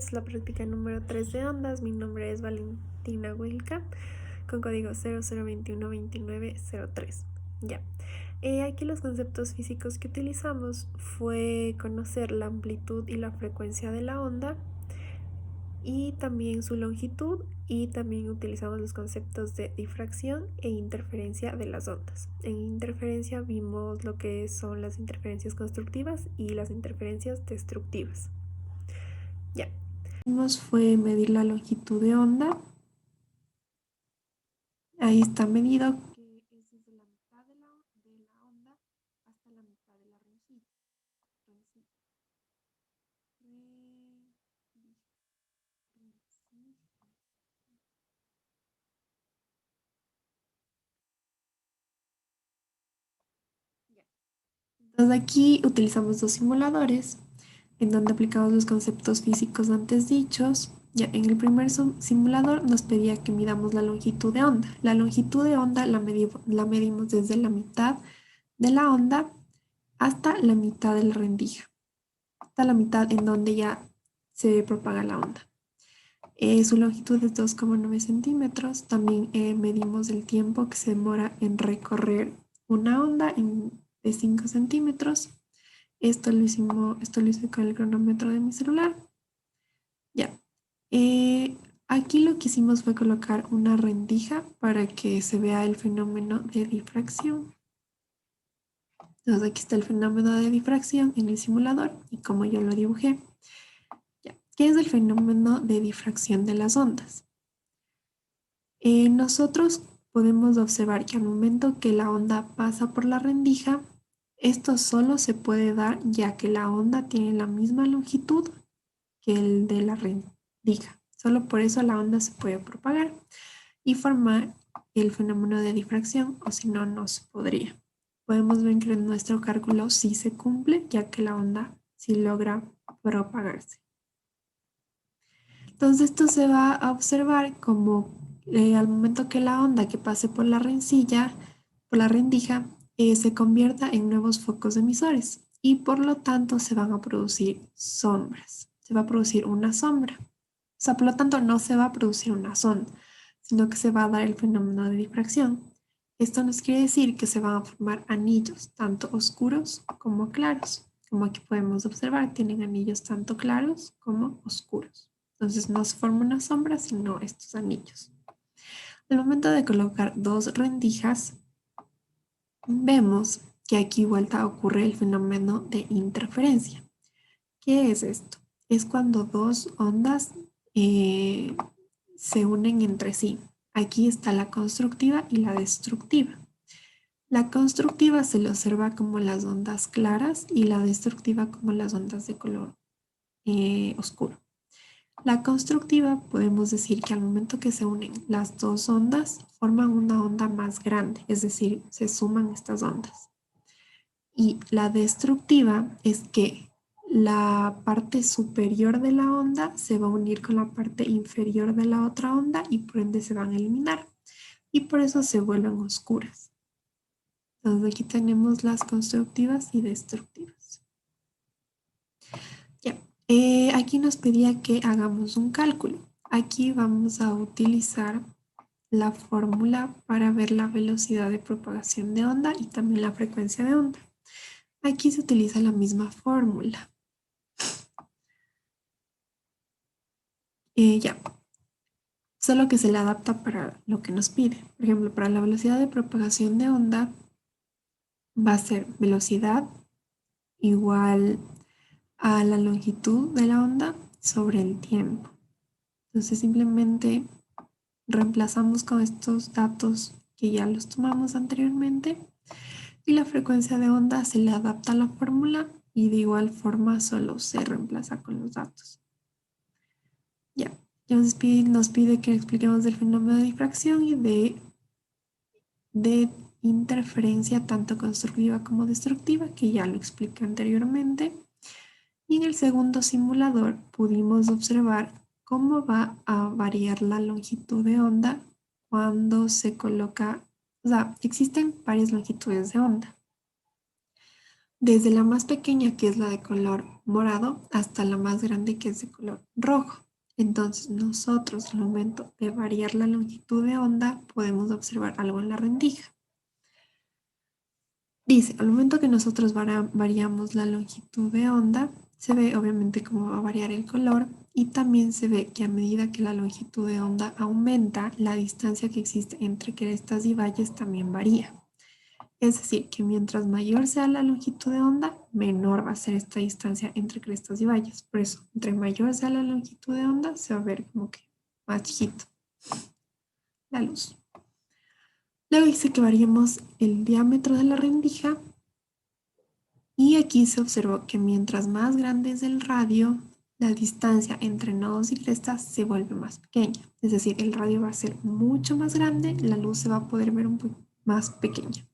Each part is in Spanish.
es la práctica número 3 de ondas. Mi nombre es Valentina Wilka, con código 00212903. Ya. Aquí los conceptos físicos que utilizamos fue conocer la amplitud y la frecuencia de la onda y también su longitud, y también utilizamos los conceptos de difracción e interferencia de las ondas. En interferencia vimos lo que son las interferencias constructivas y las interferencias destructivas. Ya. Fue medir la longitud de onda. Ahí está medido, que es desde la mitad de la onda hasta la mitad de la rencilla. Entonces aquí utilizamos dos simuladores en donde aplicamos los conceptos físicos antes dichos. Ya, en el primer simulador nos pedía que midamos la longitud de onda. La longitud de onda la medimos desde la mitad de la onda hasta la mitad de la rendija, hasta la mitad en donde ya se propaga la onda. Su longitud es 2,9 centímetros. También medimos el tiempo que se demora en recorrer una onda de 5 centímetros. Esto lo hice con el cronómetro de mi celular. Ya. Aquí lo que hicimos fue colocar una rendija para que se vea el fenómeno de difracción. Entonces aquí está el fenómeno de difracción en el simulador y como yo lo dibujé. Ya. ¿Qué es el fenómeno de difracción de las ondas? Nosotros podemos observar que al momento que la onda pasa por la rendija, esto solo se puede dar ya que la onda tiene la misma longitud que el de la rendija. Solo por eso la onda se puede propagar y formar el fenómeno de difracción, o si no, no se podría. Podemos ver que nuestro cálculo sí se cumple, ya que la onda sí logra propagarse. Entonces esto se va a observar como al momento que la onda que pase por la rencilla, por la rendija, se convierta en nuevos focos emisores y por lo tanto se van a producir sombras. Se va a producir una sombra. O sea, por lo tanto no se va a producir una sonda, sino que se va a dar el fenómeno de difracción. Esto nos quiere decir que se van a formar anillos, tanto oscuros como claros. Como aquí podemos observar, tienen anillos tanto claros como oscuros. Entonces no se forma una sombra, sino estos anillos. Al momento de colocar dos rendijas, vemos que aquí vuelta ocurre el fenómeno de interferencia. ¿Qué es esto? Es cuando dos ondas se unen entre sí. Aquí está la constructiva y la destructiva. La constructiva se le observa como las ondas claras y la destructiva como las ondas de color oscuro. La constructiva podemos decir que al momento que se unen las dos ondas forman una onda más grande, es decir, se suman estas ondas. Y la destructiva es que la parte superior de la onda se va a unir con la parte inferior de la otra onda y por ende se van a eliminar y por eso se vuelven oscuras. Entonces aquí tenemos las constructivas y destructivas. Ya. Aquí nos pedía que hagamos un cálculo. Aquí vamos a utilizar la fórmula para ver la velocidad de propagación de onda y también la frecuencia de onda. Aquí se utiliza la misma fórmula. Ya, solo que se le adapta para lo que nos pide. Por ejemplo, para la velocidad de propagación de onda va a ser velocidad igual a la longitud de la onda sobre el tiempo. Entonces simplemente reemplazamos con estos datos que ya los tomamos anteriormente y la frecuencia de onda se le adapta a la fórmula y de igual forma solo se reemplaza con los datos. Ya, nos pide que expliquemos el fenómeno de difracción y de interferencia tanto constructiva como destructiva, que ya lo expliqué anteriormente. Y en el segundo simulador pudimos observar cómo va a variar la longitud de onda cuando se coloca, o sea, existen varias longitudes de onda. desde la más pequeña, que es la de color morado, hasta la más grande, que es de color rojo. Entonces, nosotros al momento de variar la longitud de onda, podemos observar algo en la rendija. Dice, al momento que nosotros variamos la longitud de onda, se ve obviamente cómo va a variar el color y también se ve que a medida que la longitud de onda aumenta, la distancia que existe entre crestas y valles también varía. Es decir, que mientras mayor sea la longitud de onda, menor va a ser esta distancia entre crestas y valles. Por eso, entre mayor sea la longitud de onda, se va a ver como que más chiquito la luz. Luego dice que variemos el diámetro de la rendija y aquí se observó que mientras más grande es el radio, la distancia entre nodos y crestas se vuelve más pequeña. Es decir, el radio va a ser mucho más grande, la luz se va a poder ver un poco más pequeña.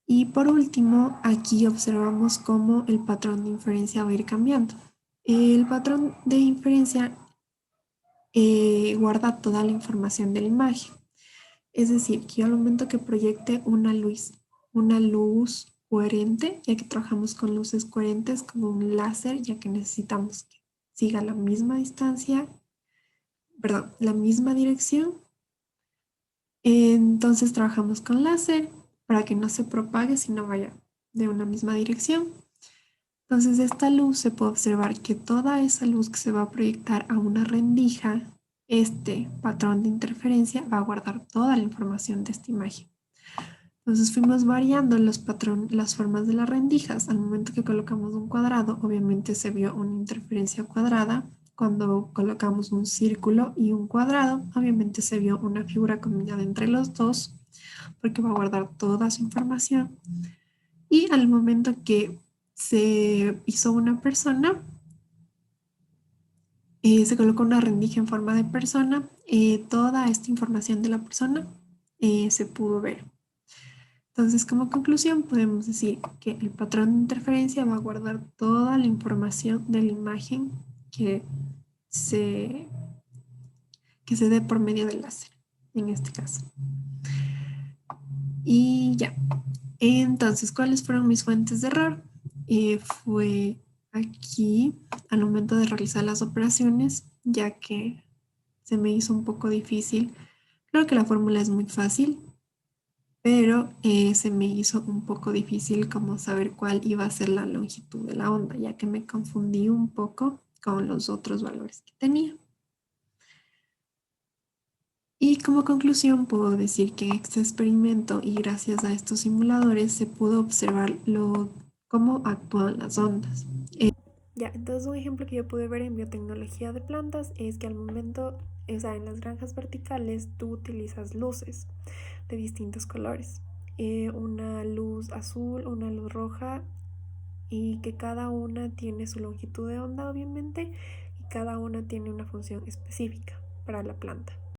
Y por último, aquí observamos cómo el patrón de inferencia va a ir cambiando. El patrón de inferencia guarda toda la información de la imagen. Es decir, que yo al momento que proyecte una luz coherente, ya que trabajamos con luces coherentes como un láser, ya que necesitamos que siga la misma distancia, perdón, la misma dirección. Entonces trabajamos con láser para que no se propague, sino vaya de una misma dirección. Entonces, de esta luz se puede observar que toda esa luz que se va a proyectar a una rendija, este patrón de interferencia va a guardar toda la información de esta imagen. Entonces fuimos variando las formas de las rendijas. Al momento que colocamos un cuadrado, obviamente se vio una interferencia cuadrada. Cuando colocamos un círculo y un cuadrado, obviamente se vio una figura combinada entre los dos, porque va a guardar toda su información. Y al momento que se hizo una persona, se colocó una rendija en forma de persona, toda esta información de la persona se pudo ver. Entonces, como conclusión, podemos decir que el patrón de interferencia va a guardar toda la información de la imagen que se, que se dé por medio del láser, en este caso. Y ya. Entonces, ¿cuáles fueron mis fuentes de error? Fue aquí, al momento de realizar las operaciones, ya que se me hizo un poco difícil. Creo que la fórmula es muy fácil, pero se me hizo un poco difícil como saber cuál iba a ser la longitud de la onda, ya que me confundí un poco con los otros valores que tenía. Y como conclusión puedo decir que en este experimento y gracias a estos simuladores se pudo observar cómo actúan las ondas. Ya, entonces un ejemplo que yo pude ver en biotecnología de plantas es que al momento, o sea, en las granjas verticales tú utilizas luces de distintos colores. Una luz azul, una luz roja y que cada una tiene su longitud de onda obviamente y cada una tiene una función específica para la planta.